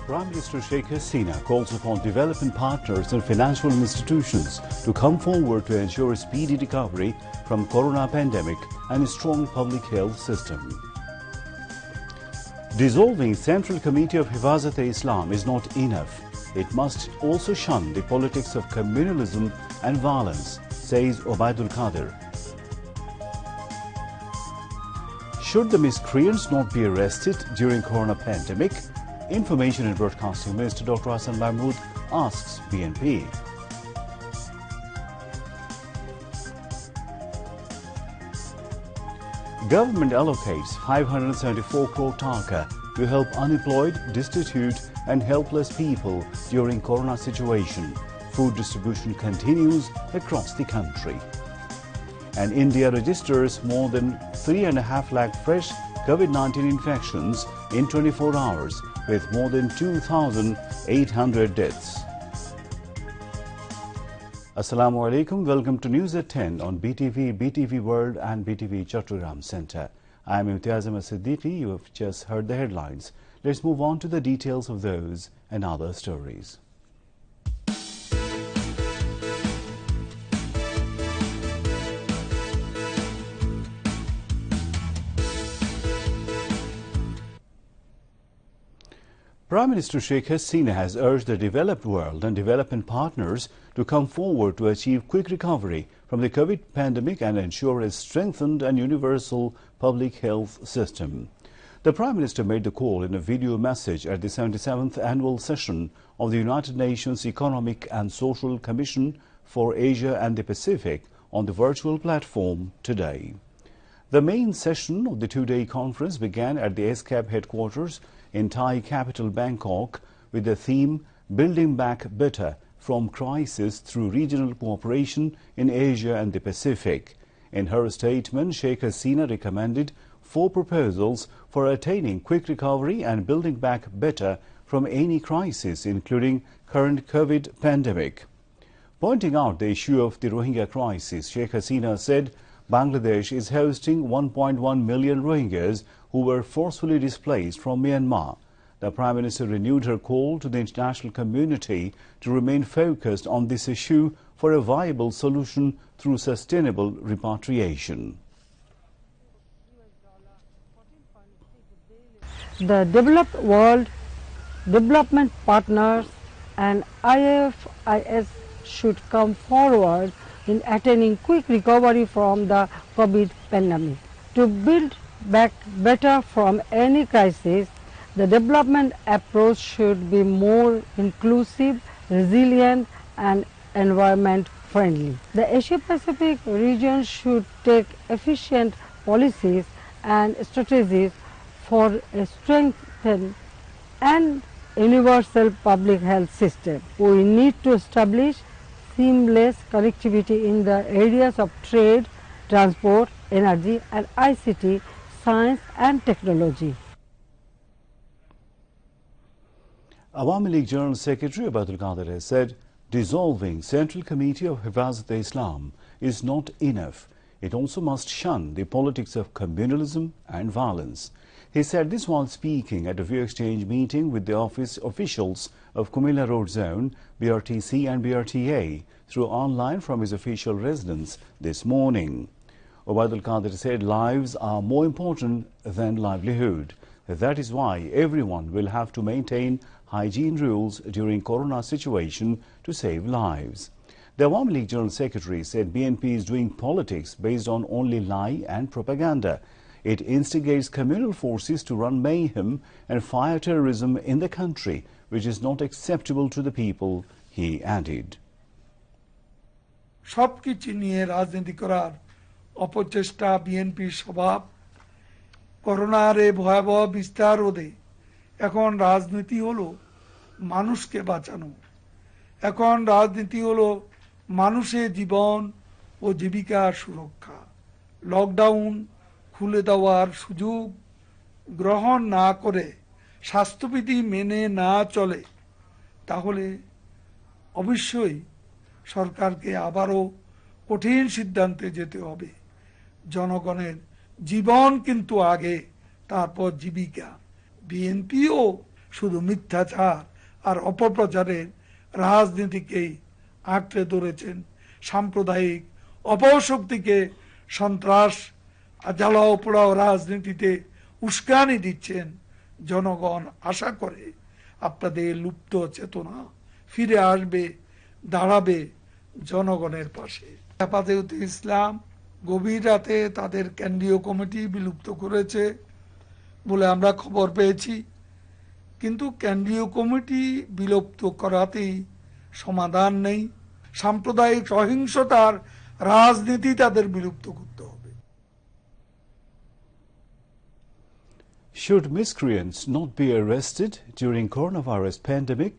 Prime Minister Sheikh Hasina calls upon development partners and financial institutions to come forward to ensure a speedy recovery from corona pandemic and a strong public health system. Dissolving Central Committee of Hifazat-e-Islam is not enough. It must also shun the politics of communalism and violence, says Obaidul Qadir. Should the miscreants not be arrested during corona pandemic? Information and Broadcasting Minister Dr. Hassan Mahmood asks BNP. Government allocates 574 crore taka to help unemployed, destitute and helpless people during corona situation. Food distribution continues across the country. And India registers more than 3.5 lakh fresh COVID-19 infections in 24 hours, with more than 2,800 deaths. Assalamu alaikum. Welcome to News at 10 on BTV, BTV World and BTV Chattogram Center. I am Imtiaz Ahmed Siddiqui. You have just heard the headlines. Let's move on to the details of those and other stories. Prime Minister Sheikh Hasina has urged the developed world and development partners to come forward to achieve quick recovery from the COVID pandemic and ensure a strengthened and universal public health system. The Prime Minister made the call in a video message at the 77th annual session of the United Nations Economic and Social Commission for Asia and the Pacific on the virtual platform today. The main session of the two-day conference began at the ESCAP headquarters in Thai capital Bangkok with the theme Building Back Better from Crisis Through Regional Cooperation in Asia and the Pacific. In her statement, Sheikh Hasina recommended 4 proposals for attaining quick recovery and building back better from any crisis, including current COVID pandemic. Pointing out the issue of the Rohingya crisis, Sheikh Hasina said Bangladesh is hosting 1.1 million Rohingyas who were forcefully displaced from Myanmar. The Prime Minister renewed her call to the international community to remain focused on this issue for a viable solution through sustainable repatriation. The developed world, development partners and IFIS should come forward in attaining quick recovery from the COVID pandemic. To build back better from any crisis, the development approach should be more inclusive, resilient and environment friendly. The Asia-Pacific region should take efficient policies and strategies for a strengthened and universal public health system. We need to establish seamless connectivity in the areas of trade, transport, energy and ICT, science and technology. Awami League General Secretary Obaidul Qadir has said dissolving Central Committee of Hifazat-e-Islam is not enough. It also must shun the politics of communalism and violence. He said this while speaking at a view exchange meeting with the office officials of Kumilla Road Zone, BRTC and BRTA through online from his official residence this morning. Obaidul Qadir said lives are more important than livelihood. That is why everyone will have to maintain hygiene rules during corona situation to save lives. The Awami League General Secretary said BNP is doing politics based on only lie and propaganda. It instigates communal forces to run mayhem and fire terrorism in the country, which is not acceptable to the people, he added. সবকিছু নিয়ে রাজনীতি করার অপচেষ্টা বিএনপির স্বভাব। করোনার এই ভয়াবহ বিস্তার রোধে এখন রাজনীতি হলো মানুষকে বাঁচানো। এখন রাজনীতি হলো মানুষের জীবন ও জীবিকার সুরক্ষা। লকডাউন খুলে দেওয়ার সুযোগ গ্রহণ না করে স্বাস্থ্যবিধি মেনে না চলে তাহলে অবশ্যই সরকারকে আবারও কঠিন সিদ্ধান্তে যেতে হবে। জনগণের জীবন কিন্তু আগে, তারপর জীবিকা। বিএনপিও শুধু মিথ্যাচার আর অপপ্রচারের রাজনীতিকেই আঁকড়ে ধরেছেন, সাম্প্রদায়িক অপশক্তিকে সন্ত্রাস আর জ্বালাও পোড়াও রাজনীতিতে উস্কানি দিচ্ছেন। জনগণ আশা করে আপনাদের লুপ্ত চেতনা ফিরে আসবে, দাঁড়াবে জনগণের পাশে। হেফাজতে ইসলাম গভীর রাতে তাদের কেন্দ্রীয় কমিটি বিলুপ্ত করেছে বলে আমরা খবর পেয়েছি, কিন্তু কেন্দ্রীয় কমিটি বিলুপ্ত করাতেই সমাধান নেই। সাম্প্রদায়িক সহিংসতার রাজনীতি তাদের বিলুপ্ত করতে হবে। Should miscreants not be arrested during coronavirus pandemic?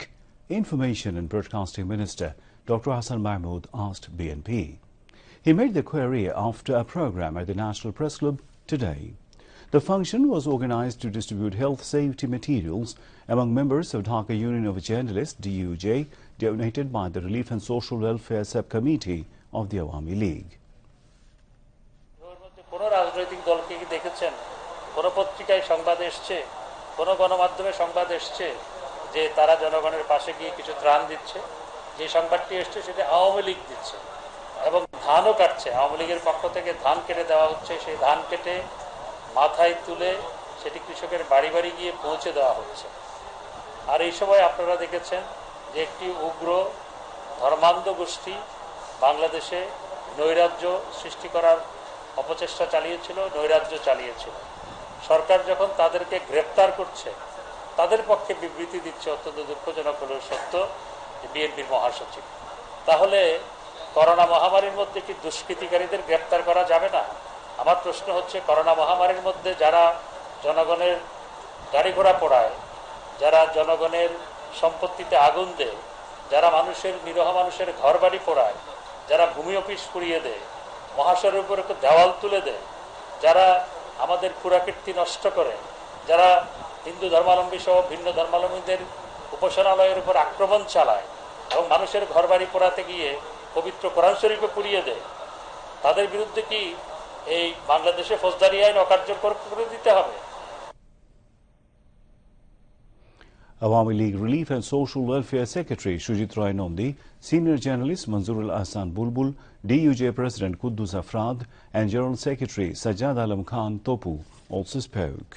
Information and Broadcasting Minister Dr. Hassan Mahmood asked BNP. He made the query after a program at the National Press Club today. The function was organized to distribute health safety materials among members of Dhaka Union of Journalists (DUJ), donated by the Relief and Social Welfare Subcommittee of the Awami League. কোনো রাজনৈতিক দলকে কি দেখেছেন, কোনো পত্রিকায় সংবাদ এসছে, কোনো গণমাধ্যমে সংবাদ এসছে যে তারা জনগণের পাশে গিয়ে কিছু ত্রাণ দিচ্ছে? যে সংবাদটি এসছে সেটা আওয়ামী লীগ দিচ্ছে এবং ধানও কাটছে। আওয়ামী লীগের পক্ষ থেকে ধান কেটে দেওয়া হচ্ছে, সেই ধান কেটে মাথায় তুলে সেটি কৃষকের বাড়ি বাড়ি গিয়ে পৌঁছে দেওয়া হচ্ছে। আর এই সময় আপনারা দেখেছেন যে একটি উগ্র ধর্মান্ধ গোষ্ঠী বাংলাদেশে নৈরাজ্য সৃষ্টি করার অপচেষ্টা চালিয়েছিল, নৈরাজ্য চালিয়েছিল। সরকার যখন তাদেরকে গ্রেপ্তার করছে, তাদের পক্ষে বিবৃতি দিচ্ছে অত্যন্ত দুঃখজনক হলেও সত্য বিএনপির মহাসচিব। তাহলে করোনা মহামারীর মধ্যে কি দুষ্কৃতিকারীদের গ্রেপ্তার করা যাবে না? আমার প্রশ্ন হচ্ছে, করোনা মহামারীর মধ্যে যারা জনগণের গাড়ি ঘোড়া পোড়ায়, যারা জনগণের সম্পত্তিতে আগুন দেয়, যারা মানুষের নিরহ মানুষের ঘর বাড়ি পোড়ায়, যারা ভূমি অফিস পুড়িয়ে দেয়, মহাশয়ের উপরে দেওয়াল তুলে দেয়, যারা আমাদের পুরাকীর্তি নষ্ট করে, যারা হিন্দু ধর্মাবলম্বী সহ ভিন্ন ধর্মাবলম্বীদের উপাসনালয়ের উপর আক্রমণ চালায় এবং মানুষের ঘর বাড়ি পোড়াতে গিয়ে পবিত্র কোরআন শরীফে পুড়িয়ে দেয়, তাদের বিরুদ্ধে কি এই বাংলাদেশে ফৌজদারি আইন অকার্যকর করে দিতে হবে? Awami League Relief and Social Welfare Secretary Shujit Roy Nondi, Senior Journalist Manzurul Ahsan Bulbul, DUJ President Quddus Afrad and General Secretary Sajjad Alam Khan Topu also spoke.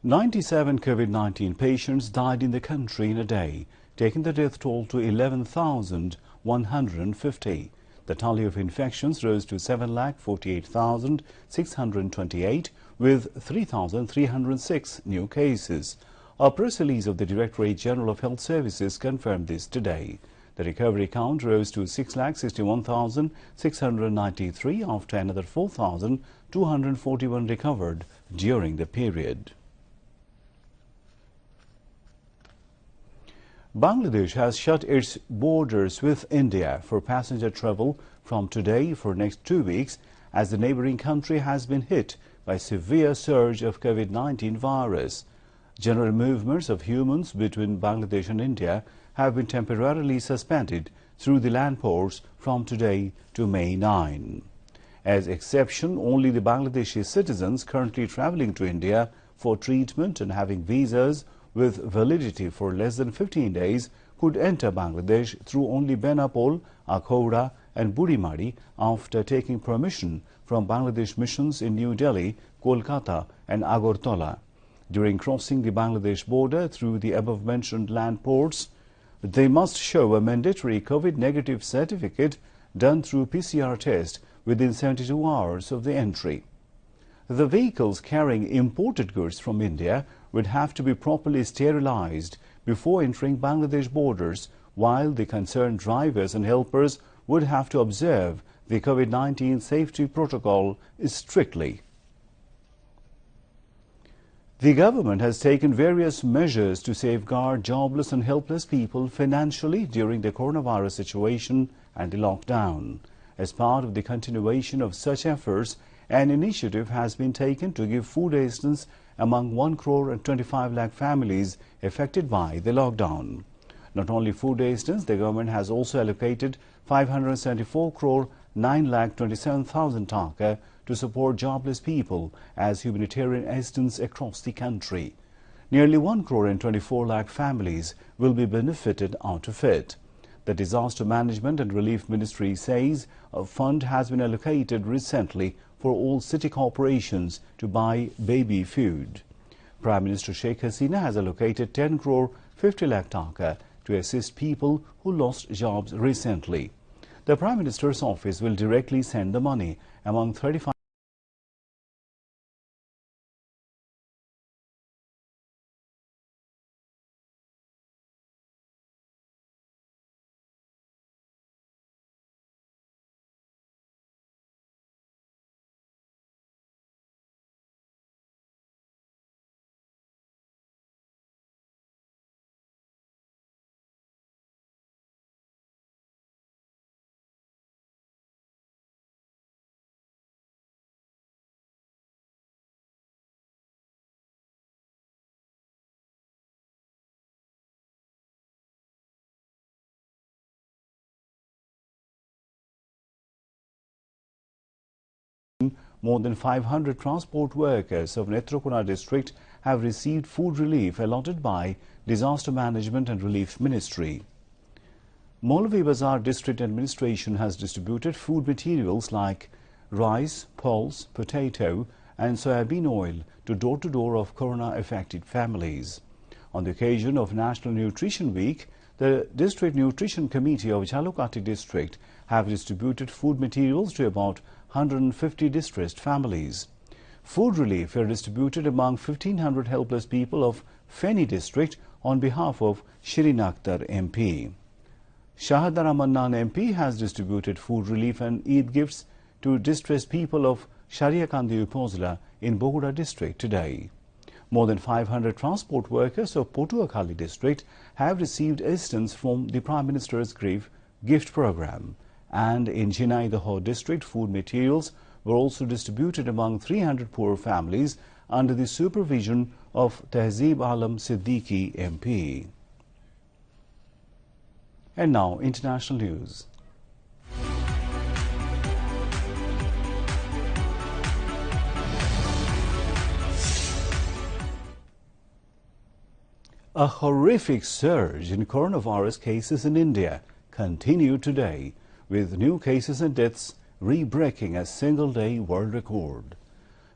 "97 COVID-19 patients died in the country in a day, taking the death toll to 11,150. The tally of infections rose to 7,48,628 with 3,306 new cases. A press release of the Directorate General of Health Services confirmed this today. The recovery count rose to 6,61,693 after another 4,241 recovered during the period. Bangladesh has shut its borders with India for passenger travel from today for next 2 weeks as the neighboring country has been hit by severe surge of COVID-19 virus. General movements of humans between Bangladesh and India have been temporarily suspended through the land ports from today to May 9. As exception, only the Bangladeshi citizens currently travelling to India for treatment and having visas with validity for less than 15 days could enter Bangladesh through only Benapol, Akhouda and Burimari after taking permission from Bangladesh missions in New Delhi, Kolkata and Agartala. During crossing the Bangladesh border through the above-mentioned land ports, they must show a mandatory COVID-negative certificate done through PCR test within 72 hours of the entry. The vehicles carrying imported goods from India would have to be properly sterilized before entering Bangladesh borders, while the concerned drivers and helpers would have to observe the COVID-19 safety protocol strictly. The government has taken various measures to safeguard jobless and helpless people financially during the coronavirus situation and the lockdown. As part of the continuation of such efforts, an initiative has been taken to give food assistance among 1,25 lakh families affected by the lockdown. Not only food assistance, the government has also allocated 574 crore 9,27,000 taka to support jobless people as humanitarian assistance across the country. Nearly 1 crore and 24 lakh families will be benefited out of it. The Disaster Management and Relief Ministry says a fund has been allocated recently for all city corporations to buy baby food. Prime Minister Sheikh Hasina has allocated 10 crore 50 lakh taka to assist people who lost jobs recently. The Prime Minister's office will directly send the money among 35 more than 500 transport workers of Netrokona district have received food relief allotted by Disaster Management and Relief Ministry. Maulavi Bazar District Administration has distributed food materials like rice, pulse, potato and soybean oil to door-to-door of corona-affected families. On the occasion of National Nutrition Week, the District Nutrition Committee of Jhalukati District have distributed food materials to about 150 distressed families. Food relief were distributed among 1,500 helpless people of Feni district on behalf of Shirin Akhtar MP. Shahid Mannan MP has distributed food relief and Eid gifts to distressed people of Shariakandi Upazila in Bogota district today. More than 500 transport workers of Potuakhali district have received assistance from the Prime Minister's Grief Gift Program. And in Zinaidaho district, food materials were also distributed among 300 poor families under the supervision of Tehzeeb Alam Siddiqui MP. And now, international news. A horrific surge in coronavirus cases in India continued today, with new cases and deaths re-breaking a single-day world record.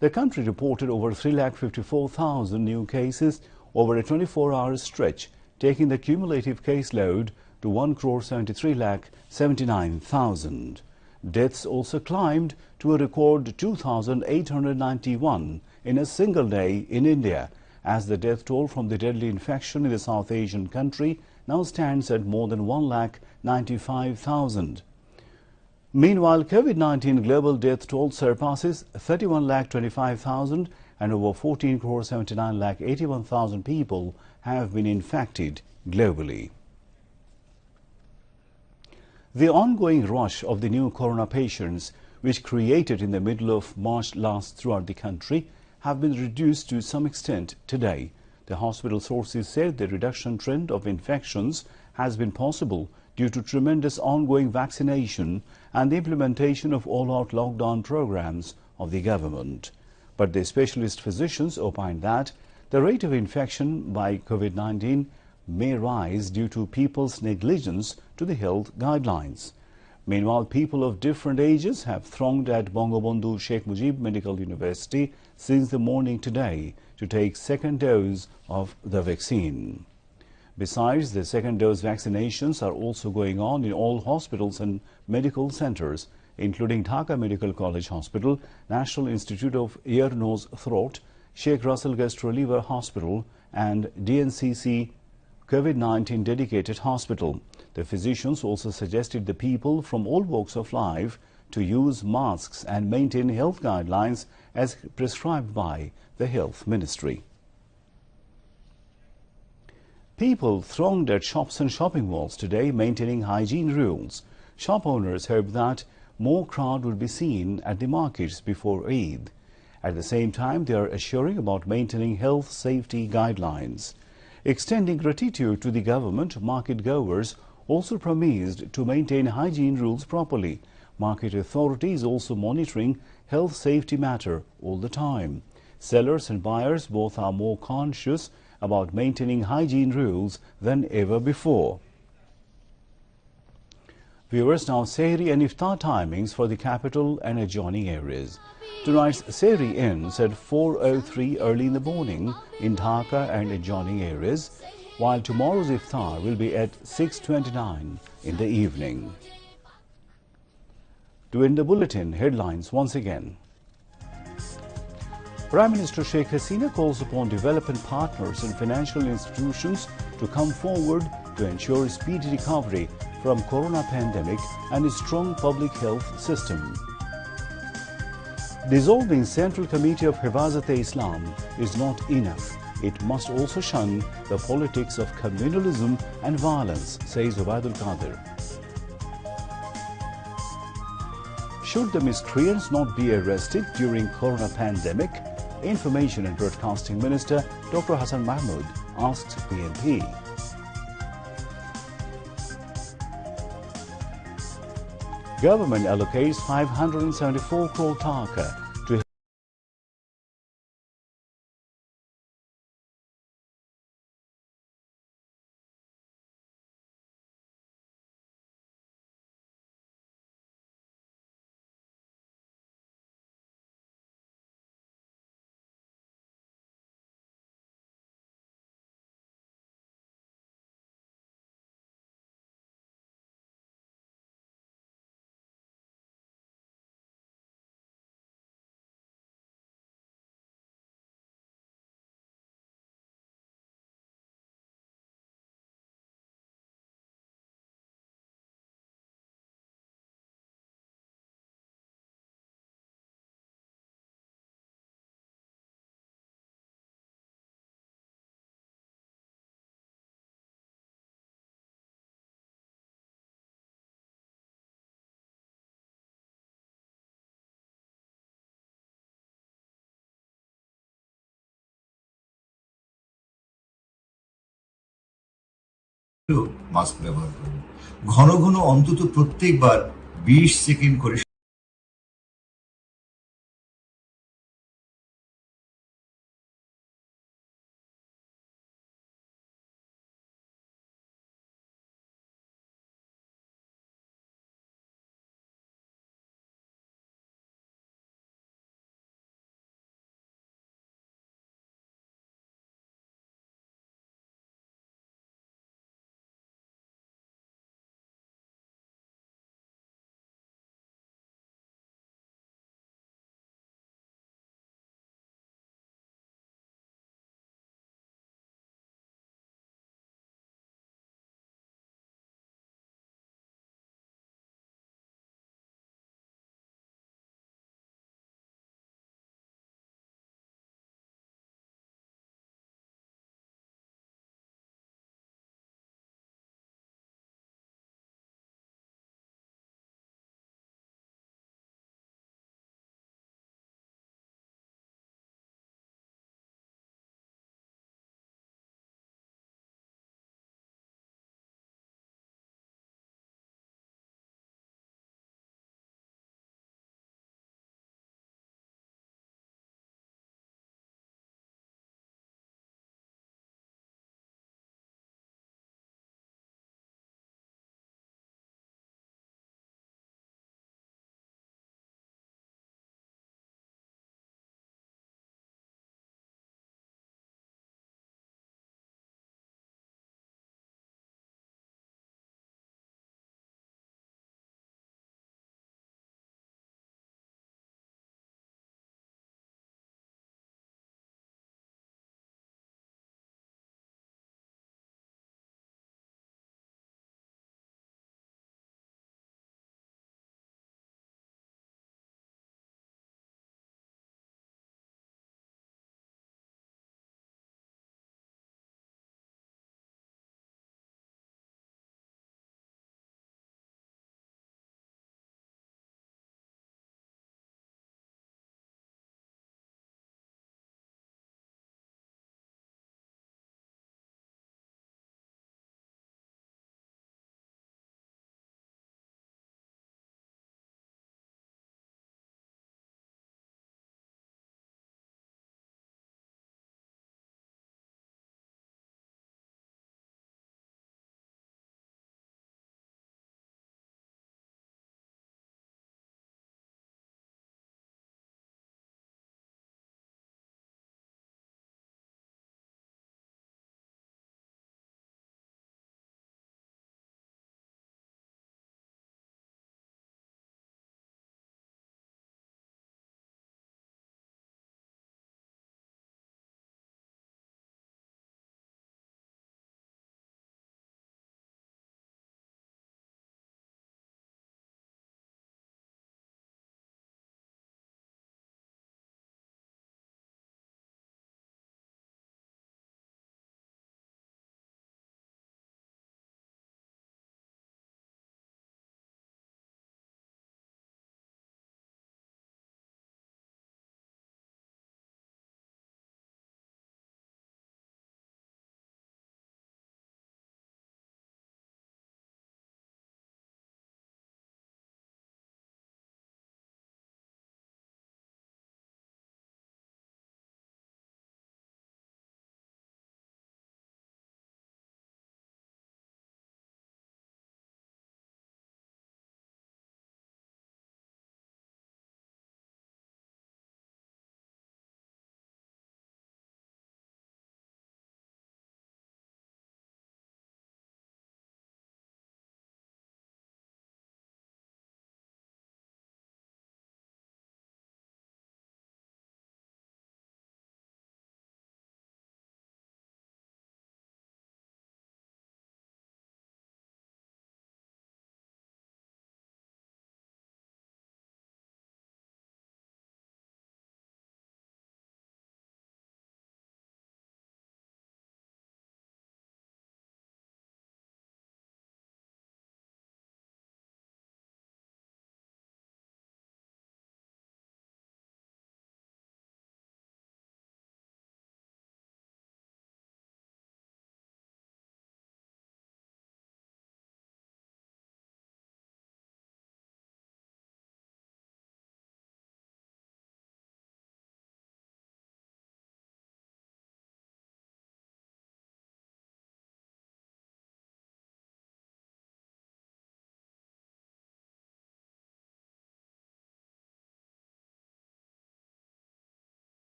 The country reported over 3,54,000 new cases over a 24-hour stretch, taking the cumulative caseload to 1,73,79,000. Deaths also climbed to a record 2,891 in a single day in India, as the death toll from the deadly infection in the South Asian country now stands at more than 1,95,000. Meanwhile, COVID-19 global death toll surpasses 31,25,000 and over 14,79,81,000 people have been infected globally. The ongoing rush of the new corona patients, which created in the middle of March last throughout the country, have been reduced to some extent today. The hospital sources said the reduction trend of infections has been possible due to tremendous ongoing vaccination and the implementation of all-out lockdown programs of the government. But the specialist physicians opine that the rate of infection by COVID-19 may rise due to people's negligence to the health guidelines. Meanwhile, people of different ages have thronged at Bangabandhu Sheikh Mujib Medical University since the morning today to take second dose of the vaccine. Besides, the second dose vaccinations are also going on in all hospitals and medical centers, including Dhaka Medical College Hospital, National Institute of Ear, Nose, Throat, Sheikh Russell Gastro-Liver Hospital and DNCC COVID-19 dedicated hospital. The physicians also suggested the people from all walks of life to use masks and maintain health guidelines as prescribed by the Health Ministry. People thronged at shops and shopping malls today, maintaining hygiene rules. Shop owners hope that more crowd will be seen at the markets before Eid. At the same time, they are assuring about maintaining health safety guidelines. Extending gratitude to the government, market goers also promised to maintain hygiene rules properly, Market Authority is also monitoring health safety matter all the time. Sellers and buyers both are more conscious about maintaining hygiene rules than ever before. Viewers, now Sehri and Iftar timings for the capital and adjoining areas. Tonight's Sehri ends at 4:03 early in the morning in Dhaka and adjoining areas, while tomorrow's Iftar will be at 6:29 in the evening. To end the bulletin, headlines once again. Prime Minister Sheikh Hasina calls upon development partners and financial institutions to come forward to ensure speedy recovery from corona pandemic and a strong public health system. Dissolving Central Committee of Hifazat-e-Islam is not enough. It must also shun the politics of communalism and violence, says Ubaidul Qadir. Should the miscreants not be arrested during corona pandemic? Information and Broadcasting Minister Dr. Hassan Mahmood asked BNP. Government allocates 574 crore taka to mask ব্যবহার করুন। ঘন ঘন অন্তত প্রত্যেকবার 20 second করে